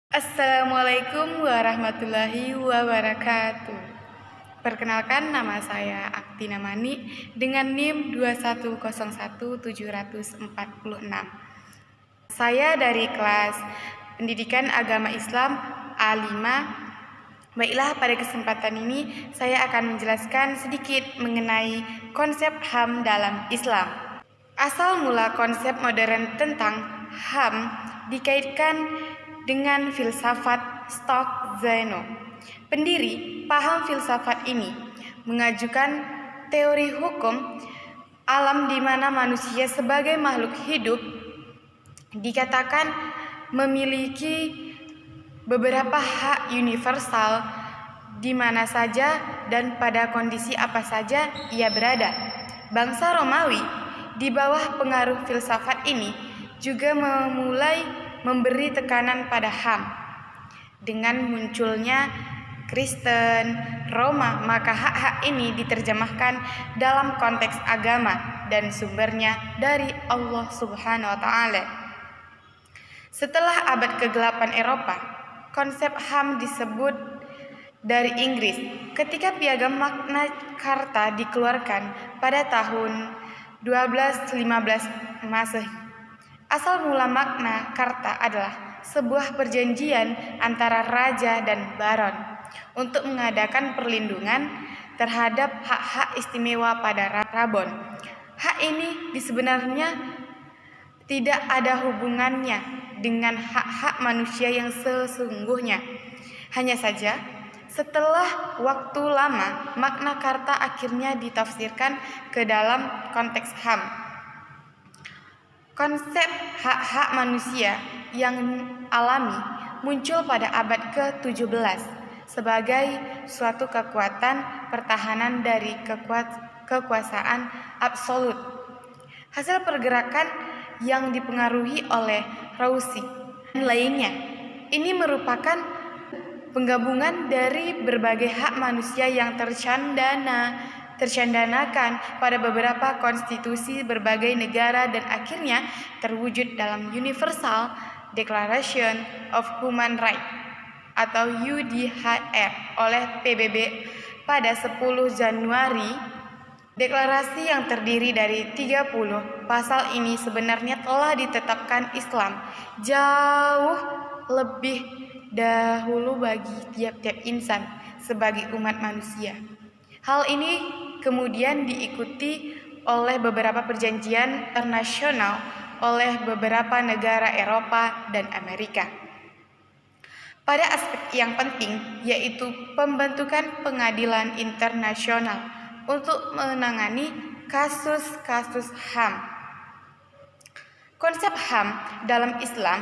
Assalamualaikum warahmatullahi wabarakatuh. Perkenalkan, nama saya Aktina Mani dengan NIM 2101746. Saya dari kelas Pendidikan Agama Islam A5. Baiklah, pada kesempatan ini saya akan menjelaskan sedikit mengenai konsep HAM dalam Islam. Asal mula konsep modern tentang HAM dikaitkan dengan filsafat Stoic Zeno. Pendiri paham filsafat ini mengajukan teori hukum alam di mana manusia sebagai makhluk hidup dikatakan memiliki beberapa hak universal di mana saja dan pada kondisi apa saja ia berada. Bangsa Romawi di bawah pengaruh filsafat ini juga memulai memberi tekanan pada HAM. Dengan munculnya Kristen Roma, maka hak-hak ini diterjemahkan dalam konteks agama dan sumbernya dari Allah Subhanahu wa taala. Setelah abad ke-8 Eropa, konsep HAM disebut dari Inggris ketika Piagam Magna Carta dikeluarkan pada tahun 1215 Masehi. Asal mula Magna Carta adalah sebuah perjanjian antara raja dan baron untuk mengadakan perlindungan terhadap hak-hak istimewa pada Rabon. Hak ini sebenarnya tidak ada hubungannya dengan hak-hak manusia yang sesungguhnya. Hanya saja, setelah waktu lama, Magna Carta akhirnya ditafsirkan ke dalam konteks HAM. Konsep hak-hak manusia yang alami muncul pada abad ke-17 sebagai suatu kekuatan pertahanan dari kekuasaan absolut. Hasil pergerakan yang dipengaruhi oleh Rousseau dan lainnya. Ini merupakan penggabungan dari berbagai hak manusia yang tercandanakan pada beberapa konstitusi berbagai negara dan akhirnya terwujud dalam Universal Declaration of Human Rights atau UDHR oleh PBB pada 10 Januari. Deklarasi yang terdiri dari 30 pasal ini sebenarnya telah ditetapkan Islam jauh lebih dahulu bagi tiap-tiap insan sebagai umat manusia. Hal ini kemudian diikuti oleh beberapa perjanjian internasional oleh beberapa negara Eropa dan Amerika. Pada aspek yang penting, yaitu pembentukan pengadilan internasional untuk menangani kasus-kasus HAM. Konsep HAM dalam Islam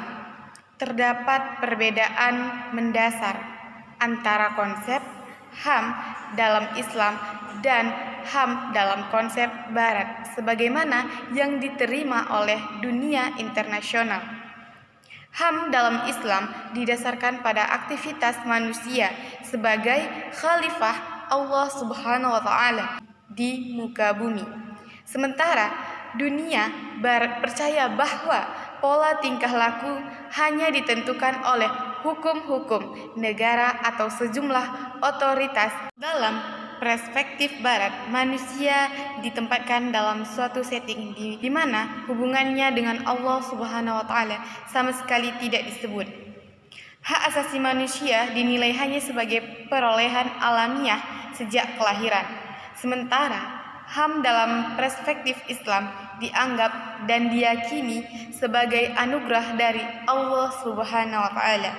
terdapat perbedaan mendasar antara konsep HAM dalam Islam dan HAM dalam konsep Barat sebagaimana yang diterima oleh dunia internasional. HAM dalam Islam didasarkan pada aktivitas manusia sebagai khalifah Allah Subhanahu wa taala di muka bumi. Sementara dunia Barat percaya bahwa pola tingkah laku hanya ditentukan oleh hukum-hukum negara atau sejumlah otoritas. Dalam perspektif Barat, manusia ditempatkan dalam suatu setting di mana hubungannya dengan Allah Subhanahu wa taala sama sekali tidak disebut. Hak asasi manusia dinilai hanya sebagai perolehan alamiah sejak kelahiran. Sementara HAM dalam perspektif Islam dianggap dan diyakini sebagai anugerah dari Allah Subhanahu wa taala.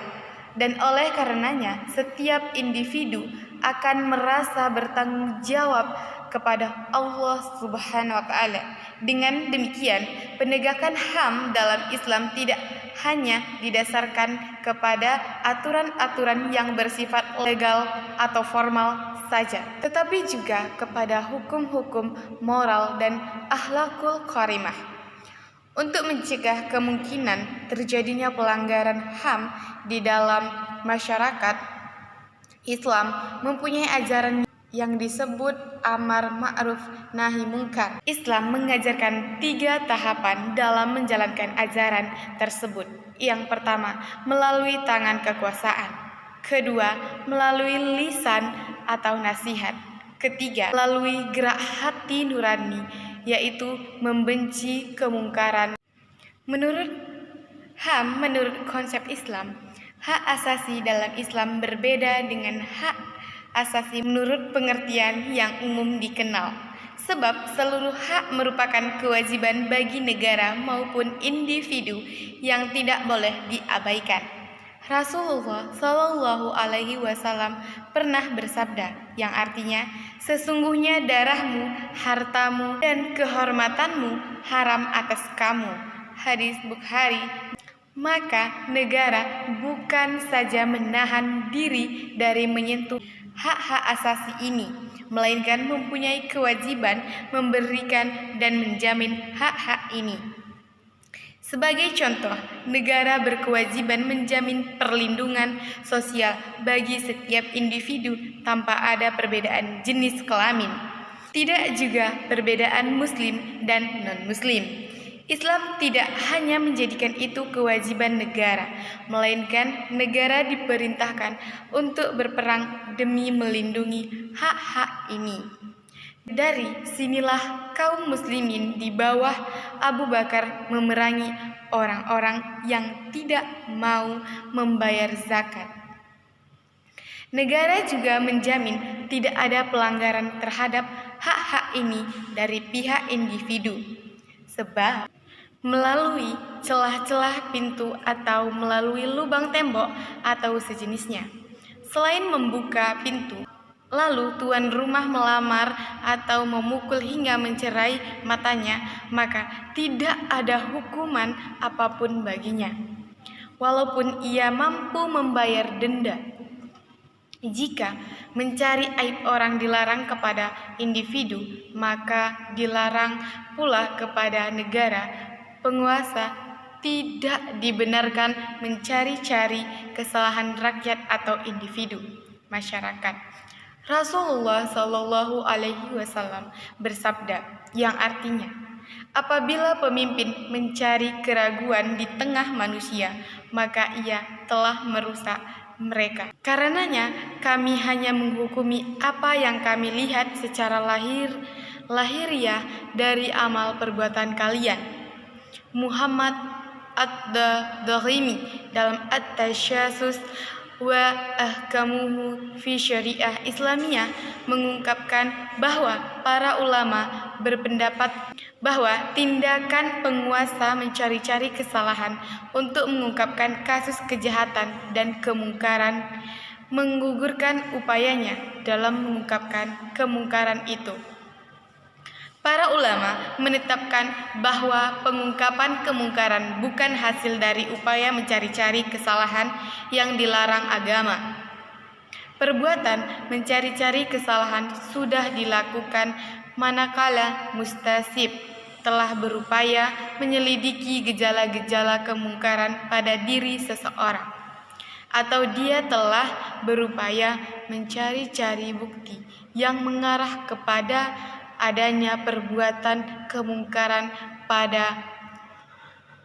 Dan oleh karenanya setiap individu akan merasa bertanggung jawab kepada Allah Subhanahu wa taala. Dengan demikian, penegakan HAM dalam Islam tidak hanya didasarkan kepada aturan-aturan yang bersifat legal atau formal saja, tetapi juga kepada hukum-hukum moral dan akhlakul karimah. Untuk mencegah kemungkinan terjadinya pelanggaran HAM di dalam masyarakat, Islam mempunyai ajaran yang disebut amar ma'ruf nahi mungkar. Islam mengajarkan 3 tahapan dalam menjalankan ajaran tersebut. Yang pertama, melalui tangan kekuasaan. Kedua, melalui lisan atau nasihat. Ketiga, melalui gerak hati nurani, yaitu membenci kemungkaran. Menurut konsep Islam, hak asasi dalam Islam berbeda dengan hak asasi menurut pengertian yang umum dikenal, sebab seluruh hak merupakan kewajiban bagi negara maupun individu yang tidak boleh diabaikan. Rasulullah Shallallahu Alaihi Wasallam pernah bersabda, yang artinya, sesungguhnya darahmu, hartamu, dan kehormatanmu haram atas kamu. Hadis Bukhari. Maka negara bukan saja menahan diri dari menyentuh hak-hak asasi ini, melainkan mempunyai kewajiban memberikan dan menjamin hak-hak ini. Sebagai contoh, negara berkewajiban menjamin perlindungan sosial bagi setiap individu tanpa ada perbedaan jenis kelamin. Tidak juga perbedaan muslim dan non-muslim. Islam tidak hanya menjadikan itu kewajiban negara, melainkan negara diperintahkan untuk berperang demi melindungi hak-hak ini. Dari sinilah kaum muslimin di bawah Abu Bakar memerangi orang-orang yang tidak mau membayar zakat. Negara juga menjamin tidak ada pelanggaran terhadap hak-hak ini dari pihak individu, sebab melalui celah-celah pintu atau melalui lubang tembok atau sejenisnya. Selain membuka pintu, lalu tuan rumah melamar atau memukul hingga mencerai matanya, maka tidak ada hukuman apapun baginya, walaupun ia mampu membayar denda. Jika mencari aib orang dilarang kepada individu, maka dilarang pula kepada negara. Penguasa tidak dibenarkan mencari-cari kesalahan rakyat atau individu masyarakat. Rasulullah Shallallahu Alaihi Wasallam bersabda, yang artinya, apabila pemimpin mencari keraguan di tengah manusia, maka ia telah merusak mereka. Karenanya kami hanya menghukumi apa yang kami lihat secara lahiriah dari amal perbuatan kalian. Muhammad Ad-Darimi dalam At-Tasyasus wa Ahkamuhu fi Syariah Islamiyah mengungkapkan bahwa para ulama berpendapat bahwa tindakan penguasa mencari-cari kesalahan untuk mengungkapkan kasus kejahatan dan kemungkaran menggugurkan upayanya dalam mengungkapkan kemungkaran itu. Para ulama menetapkan bahwa pengungkapan kemungkaran bukan hasil dari upaya mencari-cari kesalahan yang dilarang agama. Perbuatan mencari-cari kesalahan sudah dilakukan manakala mustasib telah berupaya menyelidiki gejala-gejala kemungkaran pada diri seseorang, atau dia telah berupaya mencari-cari bukti yang mengarah kepada adanya perbuatan kemungkaran pada.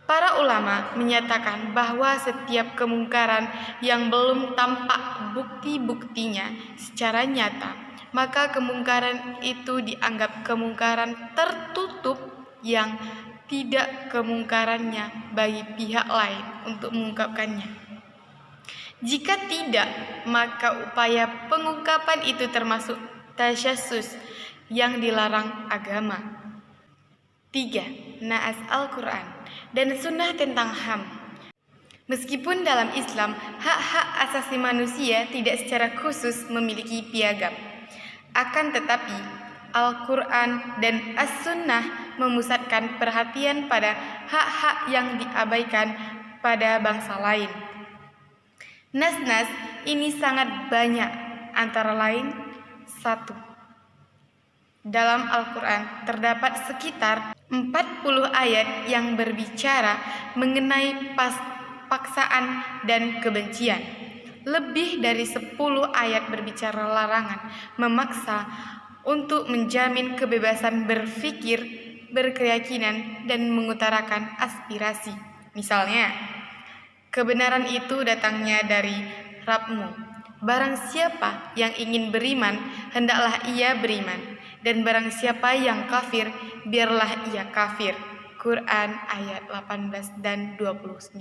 Para ulama menyatakan bahwa setiap kemungkaran yang belum tampak bukti-buktinya secara nyata, maka kemungkaran itu dianggap kemungkaran tertutup yang tidak kemungkarannya bagi pihak lain untuk mengungkapkannya. Jika tidak, maka upaya pengungkapan itu termasuk tasyasus yang dilarang agama. 3. Naas Al-Quran dan Sunnah tentang HAM. Meskipun dalam Islam, hak-hak asasi manusia tidak secara khusus memiliki piagam, akan tetapi Al-Quran dan As-Sunnah memusatkan perhatian pada hak-hak yang diabaikan pada bangsa lain. Nas-nas ini sangat banyak, antara lain 1. Dalam Al-Quran terdapat sekitar 40 ayat yang berbicara mengenai paksaan dan kebencian. lebih dari 10 ayat berbicara larangan, memaksa untuk menjamin kebebasan berpikir, berkeyakinan, dan mengutarakan aspirasi. Misalnya, kebenaran itu datangnya dari Rabbmu. Barang siapa yang ingin beriman, hendaklah ia beriman. Dan barang siapa yang kafir, biarlah ia kafir. Quran ayat 18 dan 29.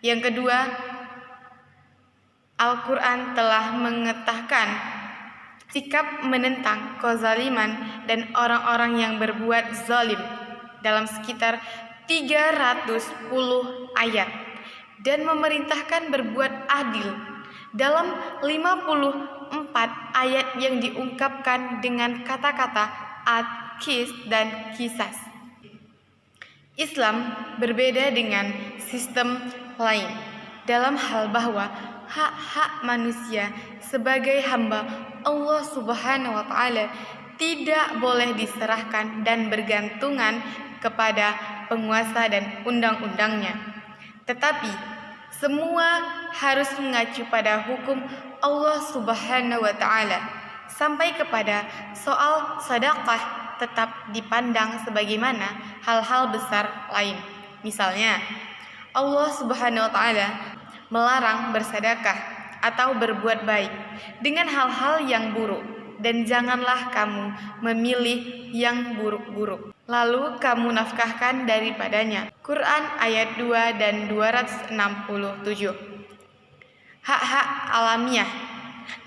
Yang kedua, Al-Quran telah mengetakan sikap menentang kezaliman dan orang-orang yang berbuat zalim dalam sekitar 310 ayat dan memerintahkan berbuat adil dalam 54 ayat yang diungkapkan dengan kata-kata ad-qis dan qisas. Islam berbeda dengan sistem lain dalam hal bahwa hak-hak manusia sebagai hamba Allah Subhanahu wa Ta'ala tidak boleh diserahkan dan bergantungan kepada penguasa dan undang-undangnya, tetapi semua harus mengacu pada hukum Allah Subhanahu wa Ta'ala. Sampai kepada soal sedekah tetap dipandang sebagaimana hal-hal besar lain. Misalnya, Allah Subhanahu wa Ta'ala melarang bersedekah atau berbuat baik dengan hal-hal yang buruk, dan janganlah kamu memilih yang buruk-buruk lalu kamu nafkahkan daripadanya. Quran ayat 2 dan 267. Hak-hak alamiah.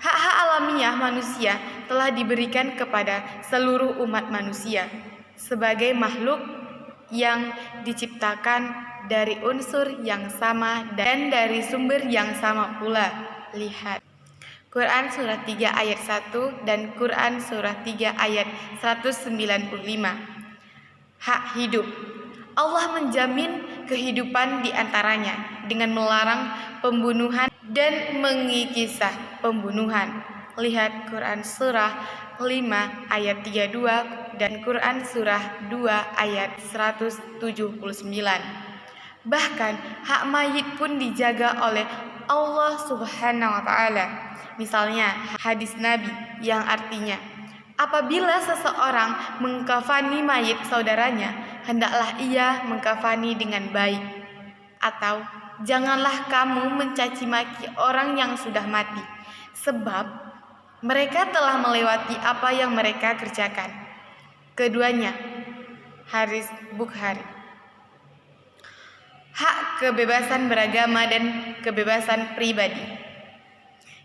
Hak-hak alamiah manusia telah diberikan kepada seluruh umat manusia sebagai makhluk yang diciptakan dari unsur yang sama dan dari sumber yang sama pula. Lihat Quran surah 3 ayat 1 dan Quran surah 3 ayat 195. Hak hidup. Allah menjamin kehidupan di antaranya dengan melarang pembunuhan dan mengikisah pembunuhan. Lihat Quran surah 5 ayat 32 dan Quran surah 2 ayat 179. Bahkan hak mayit pun dijaga oleh Allah Subhanahu wa Ta'ala. Misalnya hadis Nabi yang artinya, apabila seseorang mengkafani mayit saudaranya, hendaklah ia mengkafani dengan baik. Atau janganlah kamu mencaci maki orang yang sudah mati, sebab mereka telah melewati apa yang mereka kerjakan. Keduanya hadis Bukhari. Hak kebebasan beragama dan kebebasan pribadi.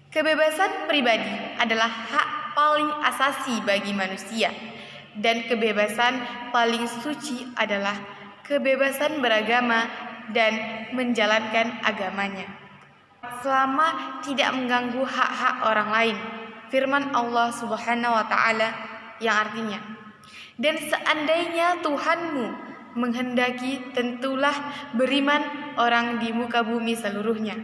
Kebebasan pribadi adalah hak paling asasi bagi manusia, dan kebebasan paling suci adalah kebebasan beragama dan menjalankan agamanya selama tidak mengganggu hak-hak orang lain. Firman Allah Subhanahu wa Ta'ala yang artinya, dan seandainya Tuhanmu menghendaki, tentulah beriman orang di muka bumi seluruhnya.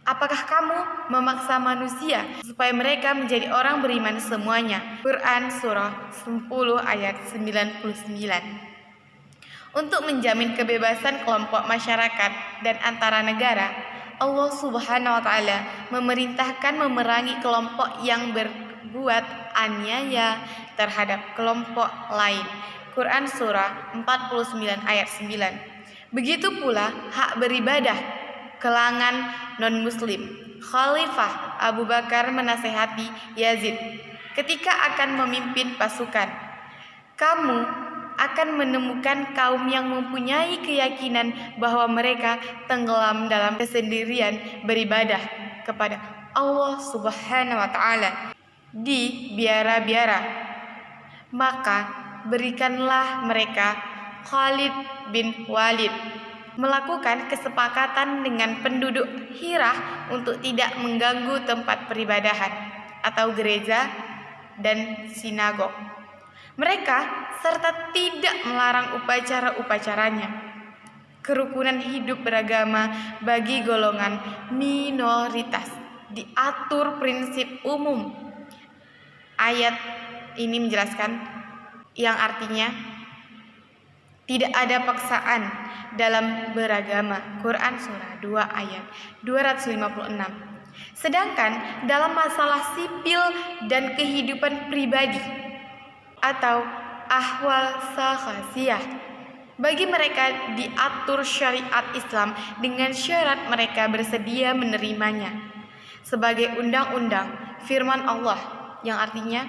Apakah kamu memaksa manusia supaya mereka menjadi orang beriman semuanya? Quran surah 10 ayat 99. Untuk menjamin kebebasan kelompok masyarakat dan antara negara, Allah Subhanahu wa Ta'ala memerintahkan memerangi kelompok yang berbuat aniaya terhadap kelompok lain. Quran surah 49 ayat 9. Begitu pula hak beribadah kalangan non-muslim. Khalifah Abu Bakar menasehati Yazid ketika akan memimpin pasukan, kamu akan menemukan kaum yang mempunyai keyakinan bahwa mereka tenggelam dalam kesendirian beribadah kepada Allah Subhanahu wa Ta'ala di biara-biara. Maka berikanlah mereka Khalid bin Walid melakukan kesepakatan dengan penduduk Hirah untuk tidak mengganggu tempat peribadahan atau gereja dan sinagog mereka, serta tidak melarang upacara-upacaranya. Kerukunan hidup beragama bagi golongan minoritas diatur prinsip umum. Ayat ini menjelaskan yang artinya tidak ada paksaan dalam beragama. Quran surah 2 ayat 256. Sedangkan dalam masalah sipil dan kehidupan pribadi atau ahwal syakhsiyah, bagi mereka diatur syariat Islam dengan syarat mereka bersedia menerimanya sebagai undang-undang firman Allah, yang artinya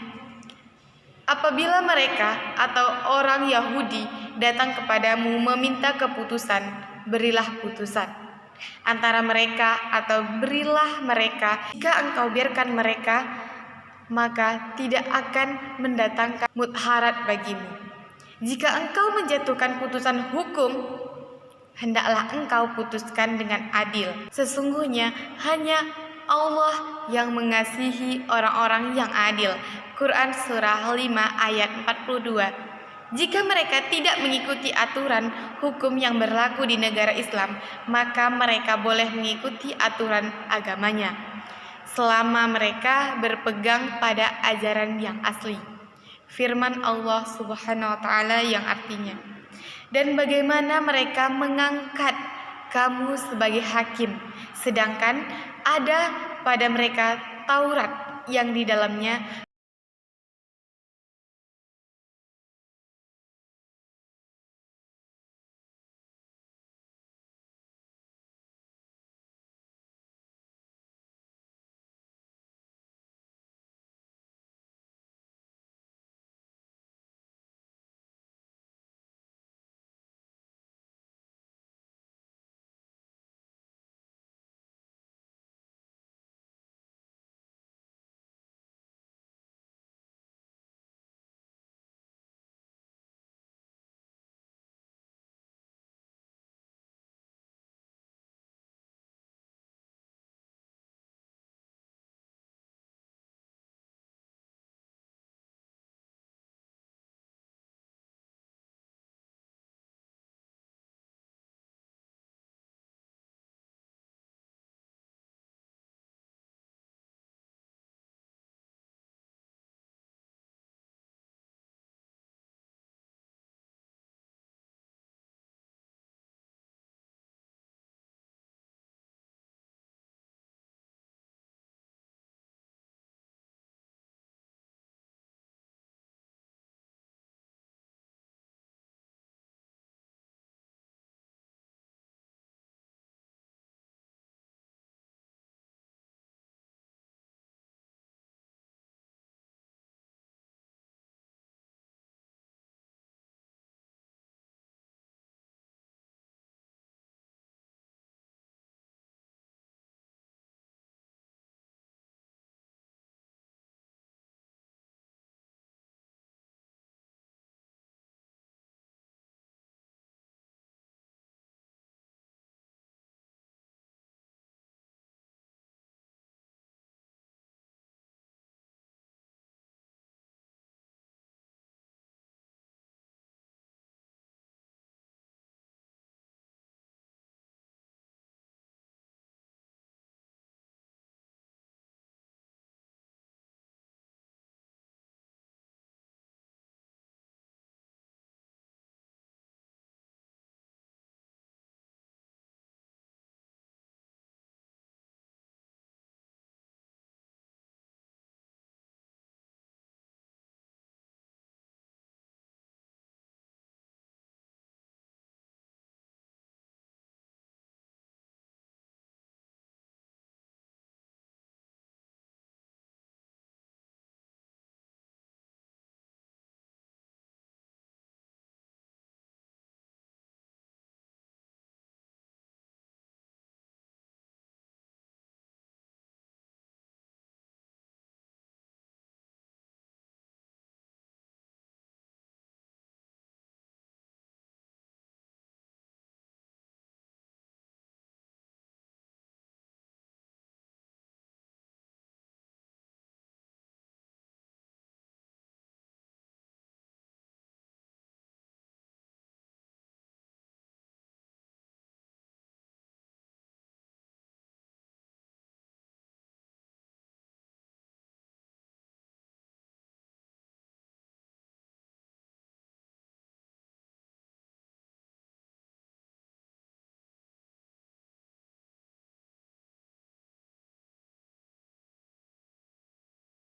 apabila mereka atau orang Yahudi datang kepadamu meminta keputusan, berilah putusan antara mereka atau berilah mereka. Jika engkau biarkan mereka, maka tidak akan mendatangkan mudharat bagimu. Jika engkau menjatuhkan putusan hukum, hendaklah engkau putuskan dengan adil. Sesungguhnya hanya Allah yang mengasihi orang-orang yang adil. Quran surah 5 ayat 42. Jika mereka tidak mengikuti aturan hukum yang berlaku di negara Islam, maka mereka boleh mengikuti aturan agamanya selama mereka berpegang pada ajaran yang asli. Firman Allah Subhanahu wa taala yang artinya, dan bagaimana mereka mengangkat kamu sebagai hakim, sedangkan ada pada mereka Taurat yang di dalamnya